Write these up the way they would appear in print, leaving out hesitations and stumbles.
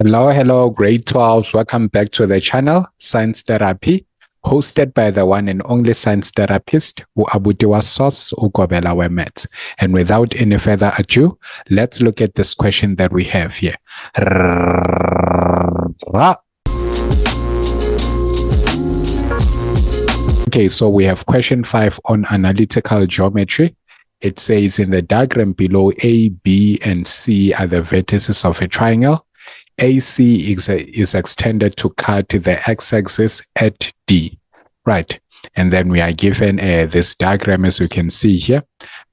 Hello, grade 12s. Welcome back to the channel, Science Therapy, hosted by the one and only science therapist, Abutiwa Sos Ukobela Wemets. And without any further ado, let's look at this question that we have here. Okay, so we have question 5 on analytical geometry. It says in the diagram below, A, B, and C are the vertices of a triangle. AC is extended to cut the x-axis at D, right? And then we are given this diagram, as you can see here.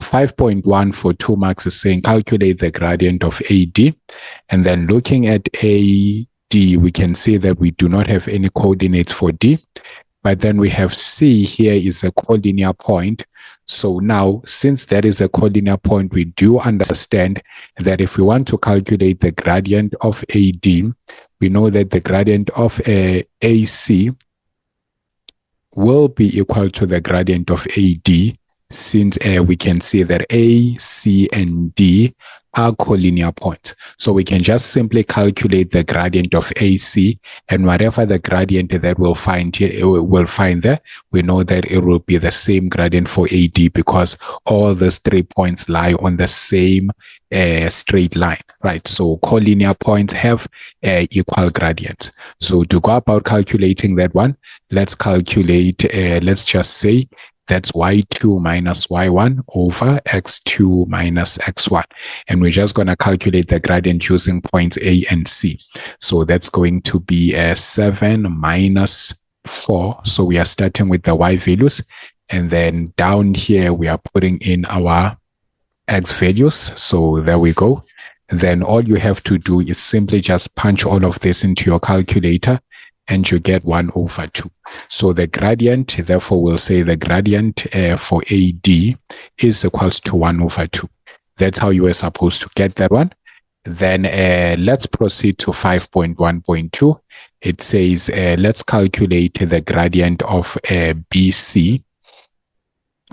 5.1 for 2 marks is saying calculate the gradient of AD. And then looking at AD, we can see that we do not have any coordinates for D. But then we have C here is a collinear point. So now, since that is a collinear point, we do understand that if we want to calculate the gradient of AD, we know that the gradient of AC will be equal to the gradient of AD, since we can see that A, C, and D are collinear points. So we can just simply calculate the gradient of AC, and whatever the gradient that we'll find here, we'll find there, we know that it will be the same gradient for AD because all these 3 points lie on the same straight line, right? So collinear points have equal gradients. So to go about calculating that one, let's calculate, let's just say that's y2 minus y1 over x2 minus x1. And we're just going to calculate the gradient using points A and C. So that's going to be 7 minus 4. So we are starting with the y values. And then down here, we are putting in our x values. So there we go. Then all you have to do is simply just punch all of this into your calculator, and you get 1 over 2. So the gradient, therefore, we'll say the gradient for AD is equals to 1 over 2. That's how you were supposed to get that one. Then let's proceed to 5.1.2. It says, let's calculate the gradient of BC.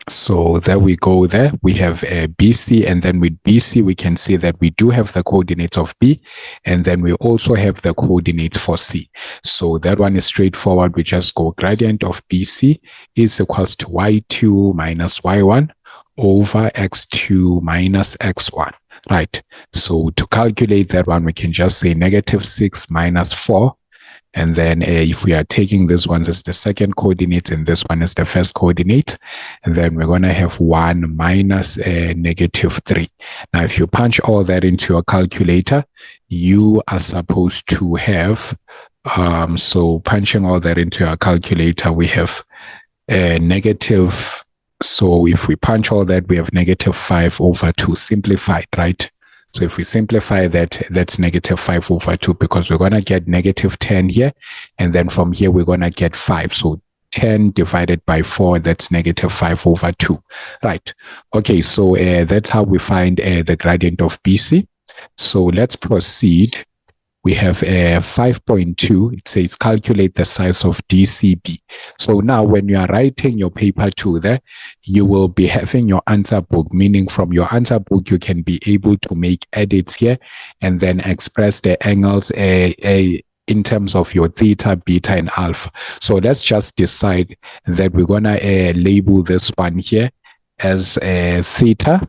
So there we go there. We have BC, and then with BC, we can see that we do have the coordinates of B, and then we also have the coordinates for C. So that one is straightforward. We just go gradient of BC is equals to y2 minus y1 over x2 minus x1, right? So to calculate that one, we can just say -6 minus 4. And then if we are taking this one as the second coordinate and this one is the first coordinate, and then we're going to have 1 minus -3. Now, if you punch all that into your calculator, you are supposed to have, so punching all that into our calculator, we have negative. So if we punch all that, we have -5 over 2 simplified, right? So if we simplify that, that's -5 over 2 because we're going to get -10 here. And then from here, we're going to get 5. So 10 divided by 4, that's -5 over 2. Right. Okay, so that's how we find the gradient of BC. So let's proceed. We have 5.2. It says calculate the size of DCB. So now when you are writing your paper 2 there, you will be having your answer book, meaning from your answer book, you can be able to make edits here and then express the angles in terms of your theta, beta, and alpha. So let's just decide that we're going to label this one here as theta.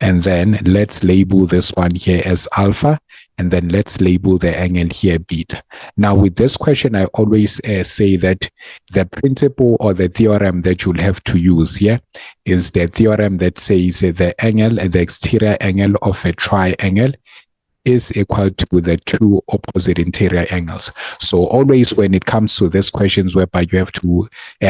And then let's label this one here as alpha. And then let's label the angle here beta. Now with this question, I always say that the principle or the theorem that you'll have to use here is the theorem that says the angle, the exterior angle of a triangle is equal to the two opposite interior angles. So always when it comes to these questions whereby you have to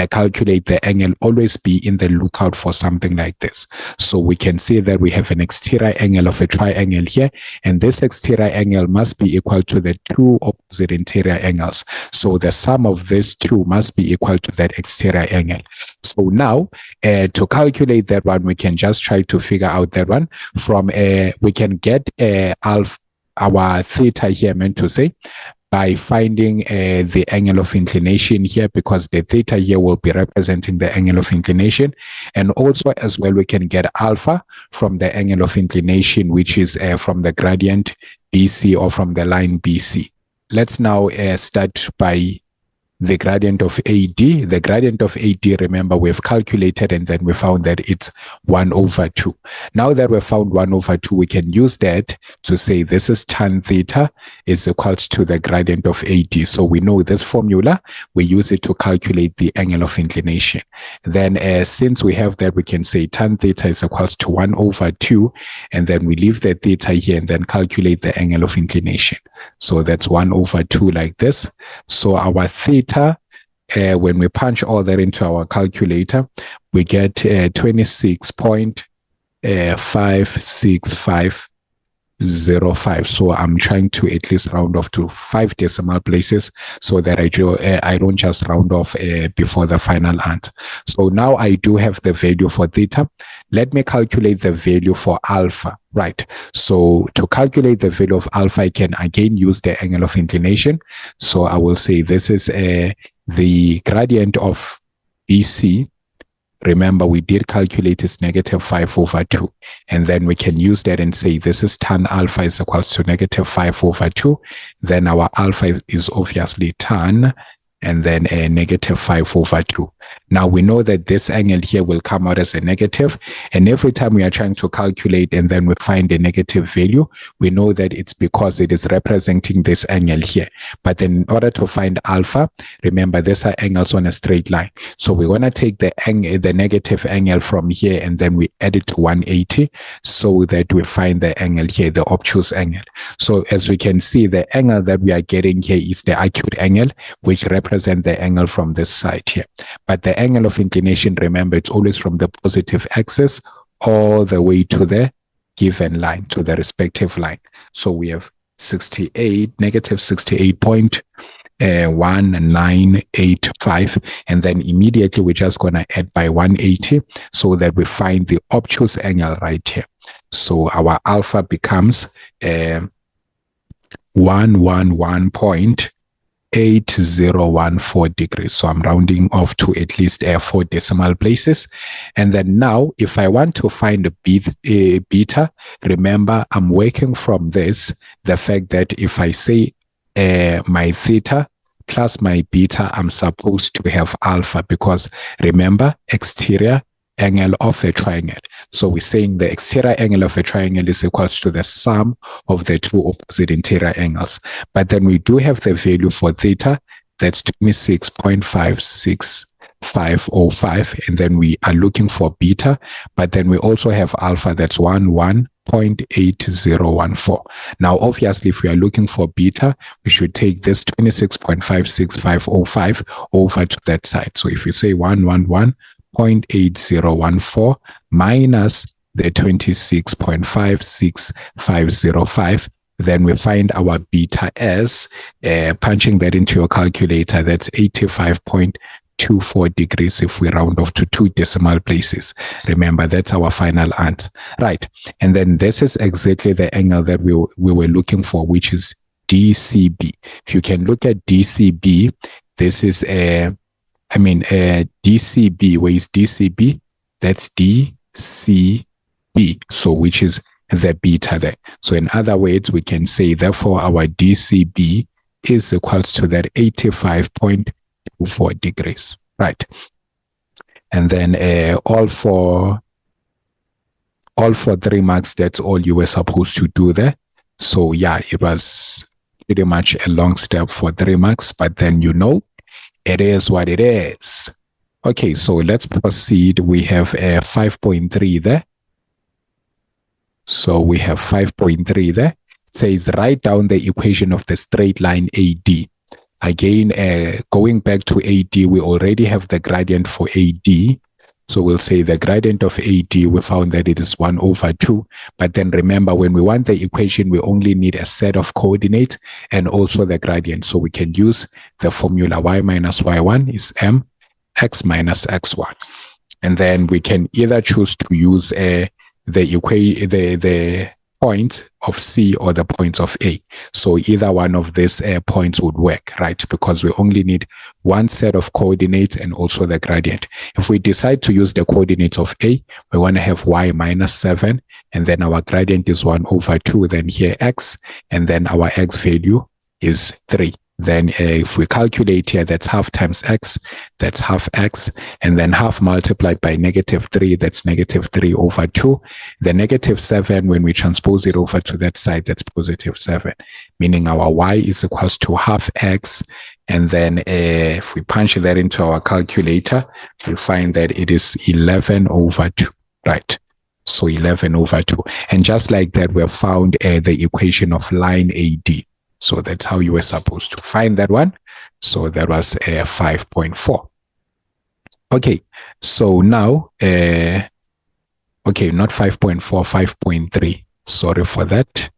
calculate the angle, always be in the lookout for something like this. So we can see that we have an exterior angle of a triangle here, and this exterior angle must be equal to the two opposite interior angles. So the sum of these two must be equal to that exterior angle. So now to calculate that one, we can just try to figure out that one from we can get alpha, our theta here meant to say by finding the angle of inclination here, because the theta here will be representing the angle of inclination. And also as well, we can get alpha from the angle of inclination, which is from the gradient BC or from the line BC. Let's now start by the gradient of AD. The gradient of AD, remember, we've calculated and then we found that it's 1/2. Now that we've found 1/2, we can use that to say this is tan theta is equal to the gradient of AD. So we know this formula, we use it to calculate the angle of inclination. Then since we have that, we can say tan theta is equal to 1/2, and then we leave the theta here and then calculate the angle of inclination. So that's 1/2 like this. So our theta, when we punch all that into our calculator, we get 26.56505. So I'm trying to at least round off to 5 decimal places so that I don't just round off before the final answer. So now I do have the value for theta. Let me calculate the value for alpha. Right. So to calculate the value of alpha, I can again use the angle of inclination. So I will say this is the gradient of BC. Remember, we did calculate is -5/2. And then we can use that and say this is tan alpha is equal to -5/2. Then our alpha is obviously tan, and then a -5/2. Now we know that this angle here will come out as a negative, and every time we are trying to calculate and then we find a negative value, we know that it's because it is representing this angle here. But then in order to find alpha, remember these are angles on a straight line. So we want to take the negative angle from here and then we add it to 180 so that we find the angle here, the obtuse angle. So as we can see, the angle that we are getting here is the acute angle, which represent the angle from this side here. But the angle of inclination, remember, it's always from the positive axis all the way to the given line, to the respective line. So we have -68.1985, and then immediately we're just going to add by 180 so that we find the obtuse angle right here. So our alpha becomes 111.8014 degrees. So I'm rounding off to at least 4 decimal places. And then now, if I want to find a beta, remember, I'm working from this, the fact that if I say my theta plus my beta, I'm supposed to have alpha, because remember, exterior angle of the triangle. So we're saying the exterior angle of a triangle is equal to the sum of the two opposite interior angles. But then we do have the value for theta, that's 26.56505, and then we are looking for beta, but then we also have alpha, that's 11.8014. Now obviously, if we are looking for beta, we should take this 26.56505 over to that side. So if you say 111.8014 minus the 26.56505, then we find our beta as, punching that into your calculator, that's 85.24 degrees if we round off to 2 decimal places. Remember, that's our final answer. Right. And then this is exactly the angle that we were looking for, which is DCB. If you can look at DCB, this is DCB, where is DCB? That's DCB, so which is the beta there. So in other words, we can say, therefore, our DCB is equal to that 85.24 degrees, right? And then all for 3 marks, that's all you were supposed to do there. So yeah, it was pretty much a long step for 3 marks, but then it is what it is. Okay, so let's proceed. We have a 5.3 there. So we have 5.3 there. It says write down the equation of the straight line AD. Again, going back to AD, we already have the gradient for AD. So we'll say the gradient of AD, we found that it is 1/2. But then remember, when we want the equation, we only need a set of coordinates and also the gradient. So we can use the formula y minus y1 is mx minus x1. And then we can either choose to use the points of C or the points of A. So either one of these points would work, right? Because we only need one set of coordinates and also the gradient. If we decide to use the coordinates of A, we want to have y minus 7, and then our gradient is 1 over 2, then here x, and then our x value is 3. Then if we calculate here, that's half times x, that's half x, and then half multiplied by negative 3, that's negative 3 over 2. The negative 7, when we transpose it over to that side, that's positive 7, meaning our y is equals to half x. And then if we punch that into our calculator, we find that it is 11 over 2, right? So 11 over 2. And just like that, we have found the equation of line AD. So that's how you were supposed to find that one. So that was 5.4. Okay, so now, okay, not 5.4, 5.3. Sorry for that.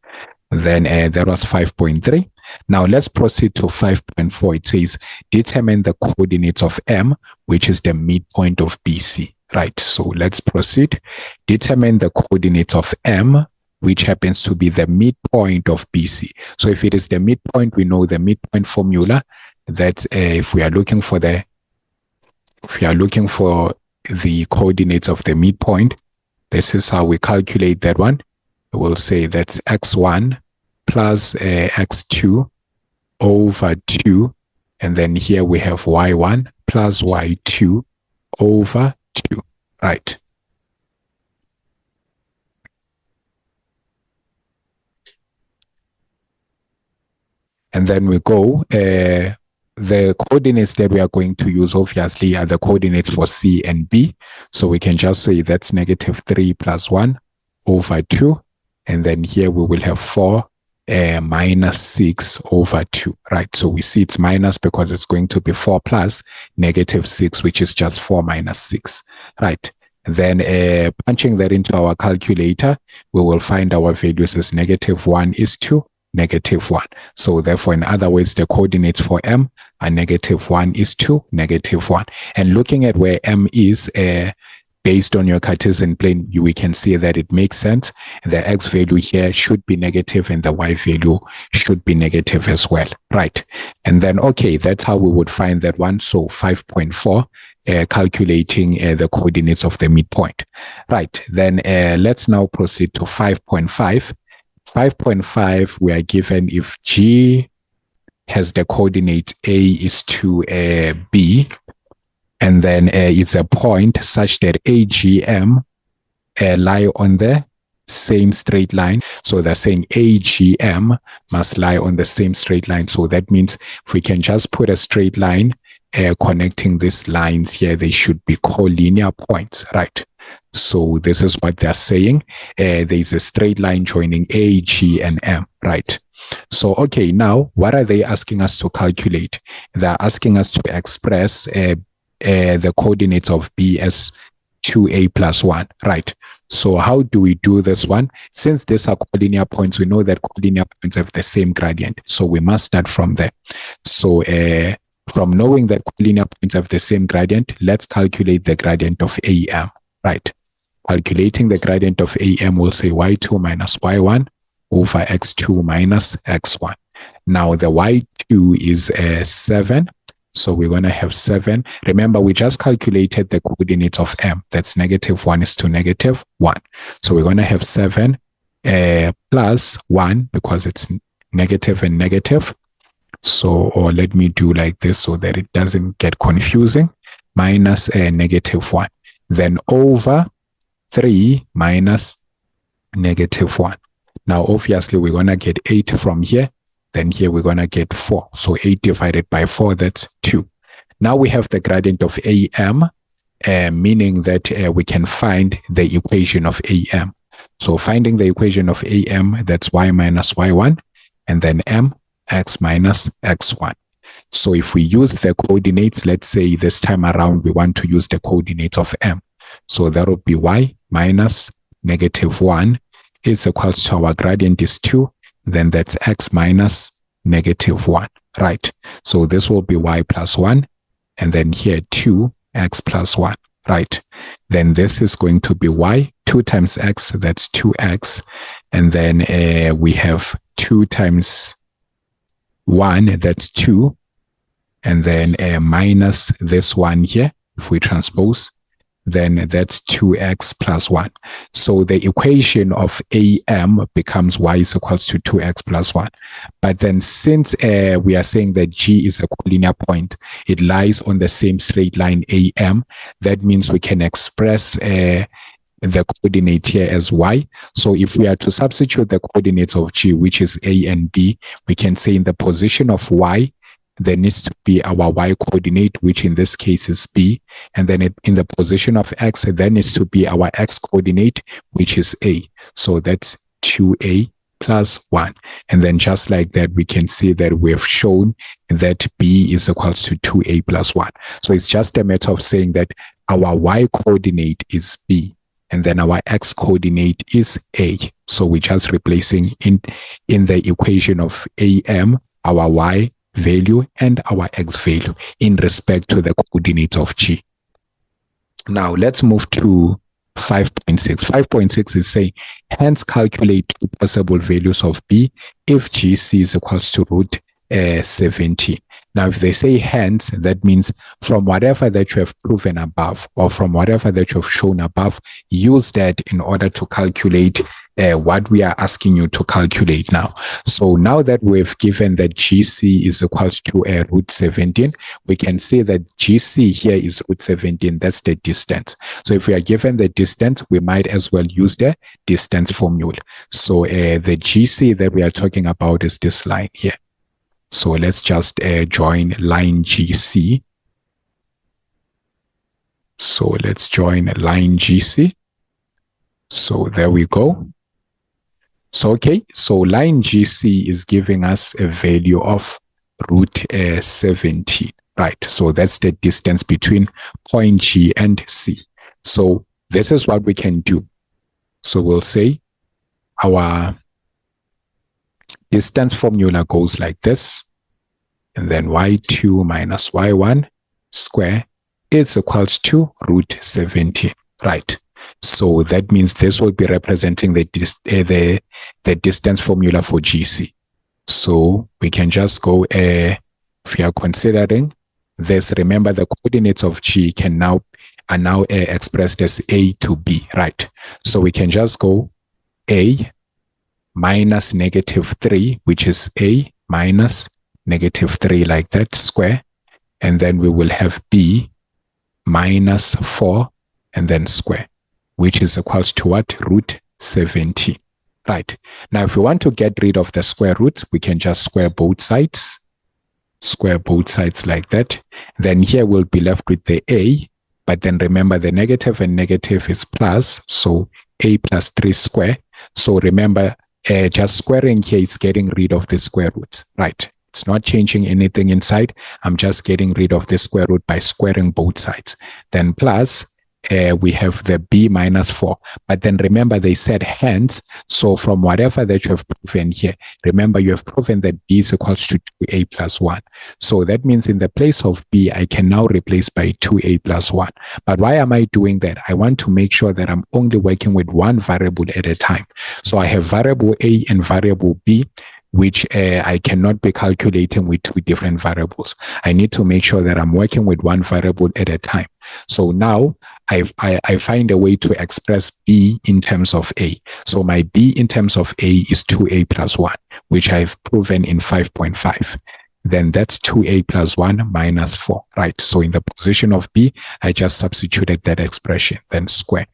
Then that was 5.3. Now let's proceed to 5.4. It says, determine the coordinates of M, which is the midpoint of BC. Right, so let's proceed. Determine the coordinates of M, which happens to be the midpoint of BC. So if it is the midpoint, we know the midpoint formula. That if we are looking for the coordinates of the midpoint, this is how we calculate that one. We'll say that's x1 plus x2 over 2, and then here we have y1 plus y2 over 2, right? And then we go, the coordinates that we are going to use obviously are the coordinates for C and B. So we can just say that's negative 3 plus 1 over 2. And then here we will have 4 minus 6 over 2, right? So we see it's minus because it's going to be 4 plus negative 6, which is just 4 minus 6, right? Then punching that into our calculator, we will find our values as negative 1 is to negative 1. So therefore, in other words, the coordinates for M are negative 1 is to negative 1. And looking at where M is, based on your Cartesian plane, we can see that it makes sense. The x value here should be negative and the y value should be negative as well, right? And then, okay, that's how we would find that one. So 5.4, calculating the coordinates of the midpoint, right? Then let's now proceed to 5.5. 5.5, we are given if G has the coordinate A is to B, and then it's a point such that AGM lie on the same straight line. So they're saying AGM must lie on the same straight line. So that means if we can just put a straight line connecting these lines here, they should be collinear points, right? So this is what they're saying. There's a straight line joining A, G, and M, right? So, okay, now what are they asking us to calculate? They're asking us to express the coordinates of B as 2A plus 1, right? So how do we do this one? Since these are collinear points, we know that collinear points have the same gradient. So we must start from there. So from knowing that collinear points have the same gradient, let's calculate the gradient of AM, right? Calculating the gradient of AM, we'll say y2 minus y1 over x2 minus x1. Now the y2 is 7. So we're going to have 7. Remember, we just calculated the coordinates of M. That's negative 1 is to negative 1. So we're going to have 7 plus 1 because it's negative and negative. So, or let me do like this so that it doesn't get confusing. Minus negative 1. Then over 3 minus negative 1. Now, obviously, we're going to get 8 from here. Then here we're going to get 4. So 8 divided by 4, that's 2. Now we have the gradient of AM, meaning that we can find the equation of AM. So finding the equation of AM, that's y minus y1, and then M, x minus x1. So if we use the coordinates, let's say this time around, we want to use the coordinates of M. So that would be y minus negative 1 is equals to our gradient is 2. Then that's x minus negative 1, right? So this will be y plus 1, and then here 2x plus 1, right? Then this is going to be y, 2 times x, that's 2x, and then we have 2 times 1, that's 2, and then minus this one here. If we transpose, then that's 2x plus 1. So the equation of AM becomes y is equals to 2x plus 1. But then since we are saying that G is a collinear point, it lies on the same straight line AM, that means we can express the coordinate here as y. So if we are to substitute the coordinates of G, which is A and B, we can say in the position of y, there needs to be our y coordinate, which in this case is B. And then in the position of x, there needs to be our x coordinate, which is A. So that's 2A plus 1. And then just like that, we can see that we have shown that B is equals to 2A plus 1. So it's just a matter of saying that our y coordinate is B, and then our x coordinate is A. So we're just replacing in the equation of AM, our y value and our x value in respect to the coordinates of G. Now let's move to 5.6. 5.6 is saying, hence calculate 2 possible values of B if GC is equals to root 17. Now, if they say hence, that means from whatever that you have proven above, or from whatever that you have shown above, use that in order to calculate what we are asking you to calculate now. So now that we've given that GC is equals to root 17, we can say that GC here is root 17. That's the distance. So if we are given the distance, we might as well use the distance formula. So the GC that we are talking about is this line here. So let's just join line GC. So let's join line GC. So there we go. So, okay, so line GC is giving us a value of root 17, right? So that's the distance between point G and C. So this is what we can do. So we'll say our distance formula goes like this, and then y2 minus y1 square is equals to root 17, right? So that means this will be representing the distance formula for GC. So we can just go, if we are considering this, remember the coordinates of G are now expressed as A to B, right? So we can just go A minus -3, which is A minus -3 like that square. And then we will have B minus 4 and then square, which is equals to what? Root 17, right? Now, if we want to get rid of the square roots, we can just square both sides. Square both sides like that. Then here we'll be left with the A, but then remember the negative and negative is plus, so A plus 3 square. So remember, just squaring here is getting rid of the square roots, right? It's not changing anything inside. I'm just getting rid of the square root by squaring both sides. Then plus, we have the B minus 4. But then remember, they said hence. So from whatever that you have proven here, remember you have proven that B is equals to 2A plus 1. So that means in the place of B, I can now replace by 2A plus 1. But why am I doing that? I want to make sure that I'm only working with one variable at a time. So I have variable A and variable B, which I cannot be calculating with two different variables. I need to make sure that I'm working with one variable at a time. So now I find a way to express B in terms of A. So my B in terms of A is 2A plus 1, which I've proven in 5.5. Then that's 2A plus 1 minus 4, right? So in the position of B, I just substituted that expression, then square.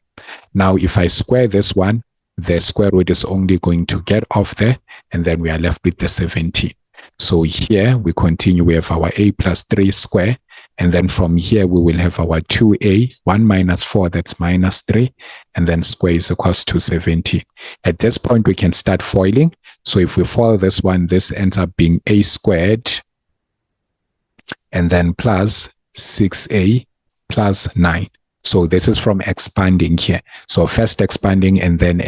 Now if I square this one, the square root is only going to get off there, and then we are left with the 17. So here we continue, we have our A plus 3 square, and then from here we will have our 2A, 1 minus 4, that's minus 3, and then square is equals to 17. At this point we can start foiling. So if we FOIL this one, this ends up being A squared, and then plus 6A plus 9. So this is from expanding here. So first expanding and then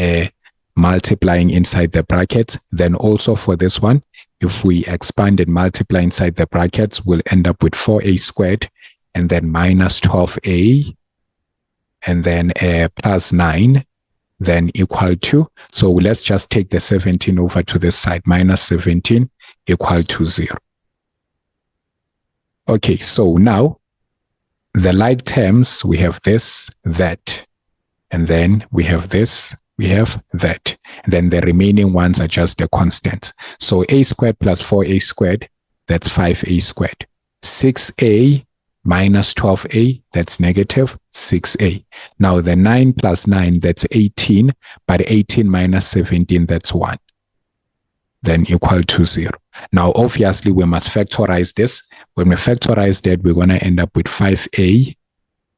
multiplying inside the brackets. Then also for this one, if we expand and multiply inside the brackets, we'll end up with 4A squared and then minus 12A and then plus 9 then equal to, so let's just take the 17 over to this side, minus 17 equal to 0. Okay, so now the like terms, we have this, that, and then we have this, we have that. And then the remaining ones are just the constants. So a squared plus 4a squared, that's 5a squared. 6a minus 12a, that's negative 6a. Now the 9 plus 9, that's 18, but 18 minus 17, that's 1. Then equal to 0. Now, obviously, we must factorize this. When we factorize that, we're going to end up with 5a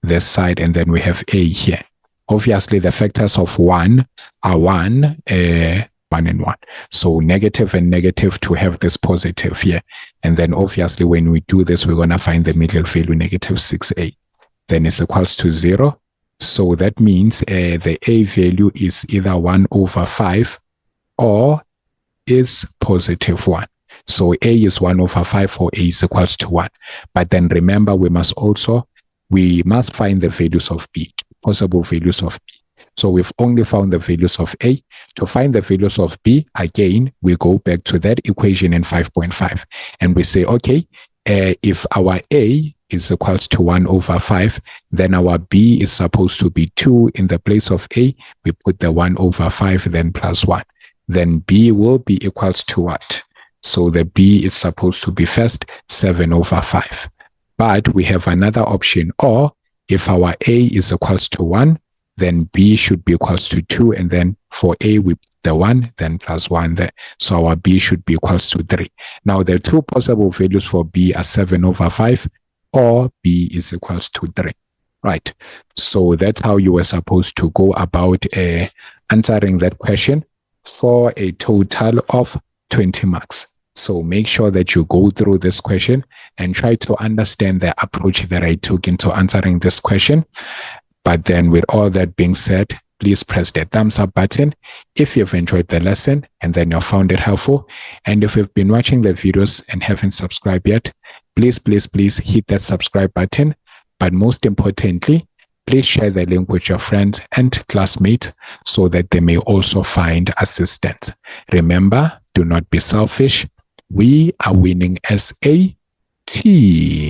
this side, and then we have a here. Obviously, the factors of 1 are 1 and 1. So negative and negative to have this positive here. And then obviously, when we do this, we're going to find the middle value, negative 6a. Then it's equals to 0. So that means the a value is either 1 over 5 or is positive 1. So a is 1 over 5 or a is equals to 1. But then remember, we must find the values of b, possible values of b. So we've only found the values of a. To find the values of b, again, we go back to that equation in 5.5. And we say, okay, if our a is equals to 1 over 5, then our b is supposed to be 2. In the place of a, we put the 1 over 5, then plus 1. Then b will be equals to what? So the b is supposed to be first 7 over 5. But we have another option, or if our a is equals to 1, then b should be equals to 2, and then for a we put the 1, then plus 1 there. So our b should be equals to 3. Now the two possible values for b are 7 over 5, or b is equals to 3. Right. So that's how you were supposed to go about answering that question for a total of 20 marks. So make sure that you go through this question and try to understand the approach that I took into answering this question. But then with all that being said, please press the thumbs up button if you've enjoyed the lesson and then you found it helpful. And if you've been watching the videos and haven't subscribed yet, please hit that subscribe button. But most importantly, please share the link with your friends and classmates so that they may also find assistance. Remember, do not be selfish. We are winning as a team.